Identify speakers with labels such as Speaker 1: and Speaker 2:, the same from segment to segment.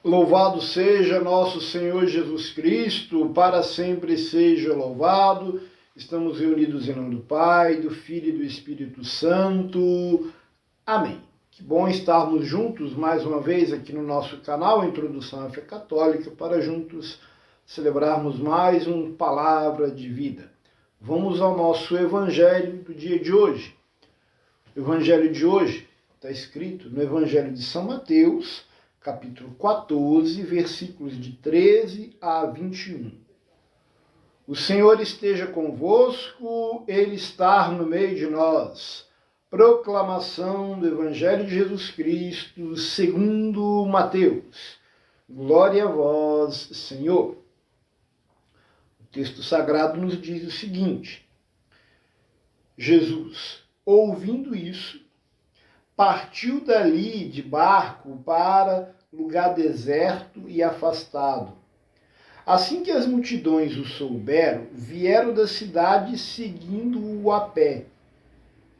Speaker 1: Louvado seja nosso Senhor Jesus Cristo, para sempre seja louvado. Estamos reunidos em nome do Pai, do Filho e do Espírito Santo. Amém. Que bom estarmos juntos mais uma vez aqui no nosso canal Introdução à Fé Católica, para juntos celebrarmos mais uma palavra de vida. Vamos ao nosso Evangelho do dia de hoje. O Evangelho de hoje está escrito no Evangelho de São Mateus, capítulo 14, versículos de 13 a 21. O Senhor esteja convosco, Ele está no meio de nós. Proclamação do Evangelho de Jesus Cristo, segundo Mateus. Glória a vós, Senhor. O texto sagrado nos diz o seguinte: Jesus, ouvindo isso, partiu dali de barco para lugar deserto e afastado. Assim que as multidões o souberam, vieram da cidade seguindo-o a pé.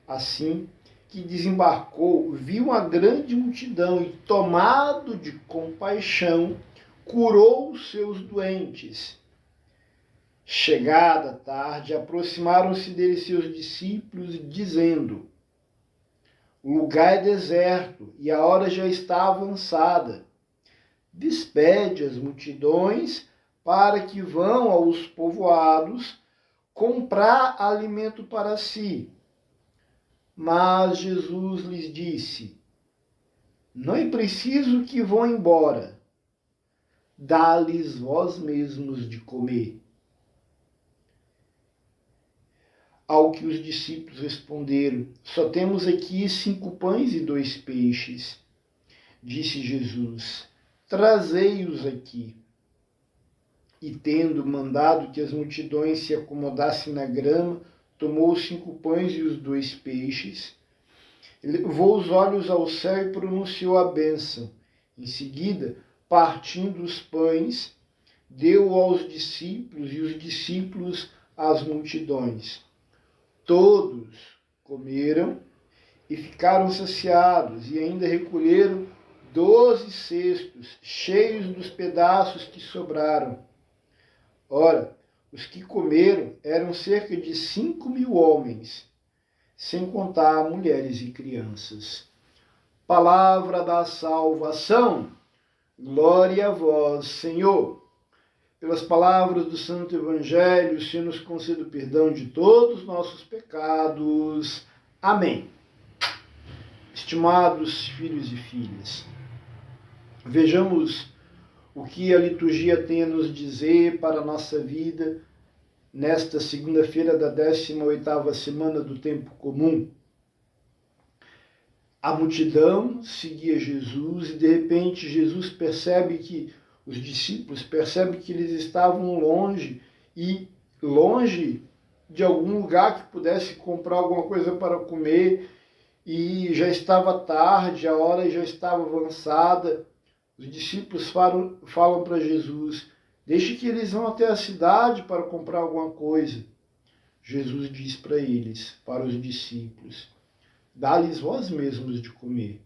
Speaker 1: Assim que desembarcou, viu uma grande multidão e, tomado de compaixão, curou os seus doentes. Chegada a tarde, aproximaram-se dele seus discípulos, dizendo: o lugar é deserto e a hora já está avançada. Despede as multidões para que vão aos povoados comprar alimento para si. Mas Jesus lhes disse: não é preciso que vão embora. Dá-lhes vós mesmos de comer. Ao que os discípulos responderam: só temos aqui 5 pães e 2 peixes. Disse Jesus: trazei-os aqui. E tendo mandado que as multidões se acomodassem na grama, tomou os 5 pães e os 2 peixes, levou os olhos ao céu e pronunciou a bênção. Em seguida, partindo os pães, deu aos discípulos e os discípulos às multidões. Todos comeram e ficaram saciados, e ainda recolheram 12 cestos cheios dos pedaços que sobraram. Ora, os que comeram eram cerca de 5.000 homens, sem contar mulheres e crianças. Palavra da salvação. Glória a vós, Senhor. Pelas palavras do Santo Evangelho, o Senhor nos conceda o perdão de todos os nossos pecados. Amém. Estimados filhos e filhas, vejamos o que a liturgia tem a nos dizer para a nossa vida nesta segunda-feira da 18ª semana do tempo comum. A multidão seguia Jesus e, de repente, Jesus percebe que os discípulos percebem que eles estavam longe de algum lugar que pudesse comprar alguma coisa para comer, e já estava tarde, a hora já estava avançada. Os discípulos falam para Jesus: deixe que eles vão até a cidade para comprar alguma coisa. Jesus diz para eles, para os discípulos: dá-lhes vós mesmos de comer.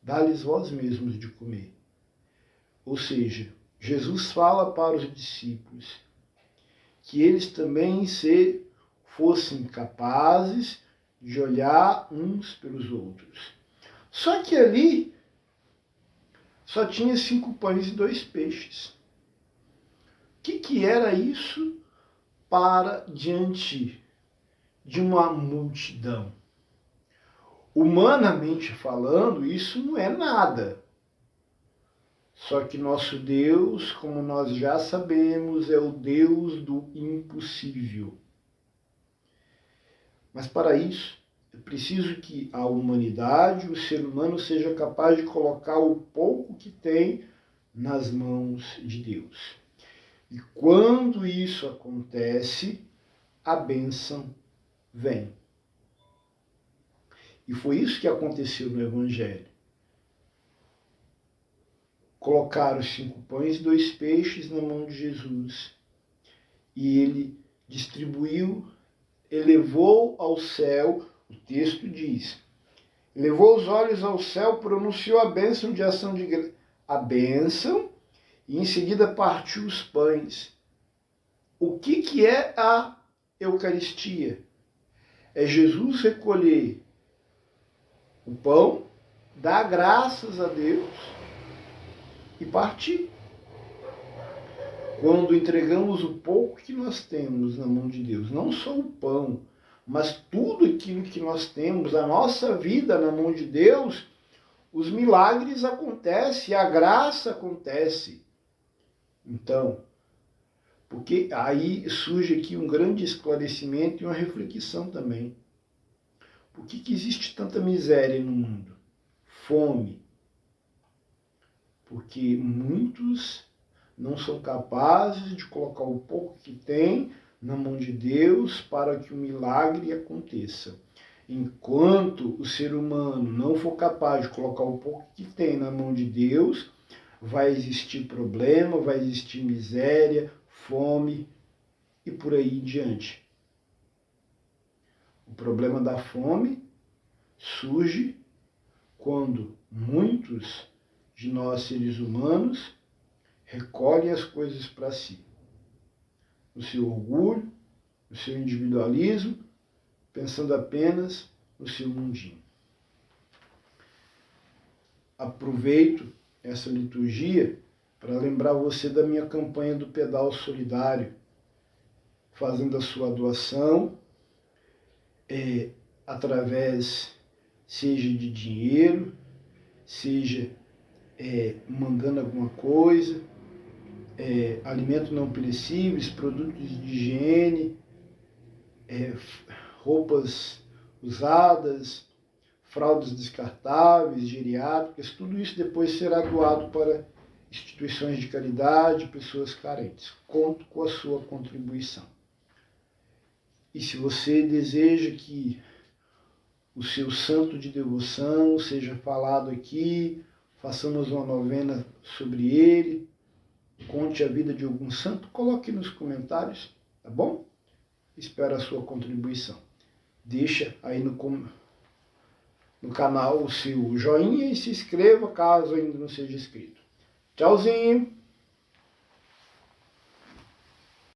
Speaker 1: Dá-lhes vós mesmos de comer. Ou seja, Jesus fala para os discípulos que eles também fossem capazes de olhar uns pelos outros. Só que ali só tinha 5 pães e 2 peixes. O que era isso para diante de uma multidão? Humanamente falando, isso não é nada. Só que nosso Deus, como nós já sabemos, é o Deus do impossível. Mas para isso, é preciso que a humanidade, o ser humano, seja capaz de colocar o pouco que tem nas mãos de Deus. E quando isso acontece, a bênção vem. E foi isso que aconteceu no Evangelho. Colocaram os 5 pães e 2 peixes na mão de Jesus. E ele distribuiu, elevou ao céu, o texto diz, levou os olhos ao céu, pronunciou a bênção de ação de a bênção e em seguida partiu os pães. O que é a Eucaristia? É Jesus recolher o pão, dar graças a Deus e partir. Quando entregamos o pouco que nós temos na mão de Deus, não só o pão, mas tudo aquilo que nós temos, a nossa vida na mão de Deus, os milagres acontecem, a graça acontece. Então, porque aí surge aqui um grande esclarecimento e uma reflexão também. Por que existe tanta miséria no mundo? Fome. Porque muitos não são capazes de colocar o pouco que têm na mão de Deus para que o milagre aconteça. Enquanto o ser humano não for capaz de colocar o pouco que tem na mão de Deus, vai existir problema, vai existir miséria, fome e por aí em diante. O problema da fome surge quando muitos de nós seres humanos recolhem as coisas para si. No seu orgulho, no seu individualismo, pensando apenas no seu mundinho. Aproveito essa liturgia para lembrar você da minha campanha do Pedal Solidário, fazendo a sua doação, através, seja de dinheiro, seja mandando alguma coisa, alimentos não perecíveis, produtos de higiene, roupas usadas, fraldas descartáveis, geriátricas, tudo isso depois será doado para instituições de caridade, pessoas carentes. Conto com a sua contribuição. E se você deseja que o seu santo de devoção seja falado aqui, façamos uma novena sobre ele, conte a vida de algum santo, coloque nos comentários, tá bom? Espero a sua contribuição. Deixa aí no canal o seu joinha e se inscreva caso ainda não seja inscrito. Tchauzinho!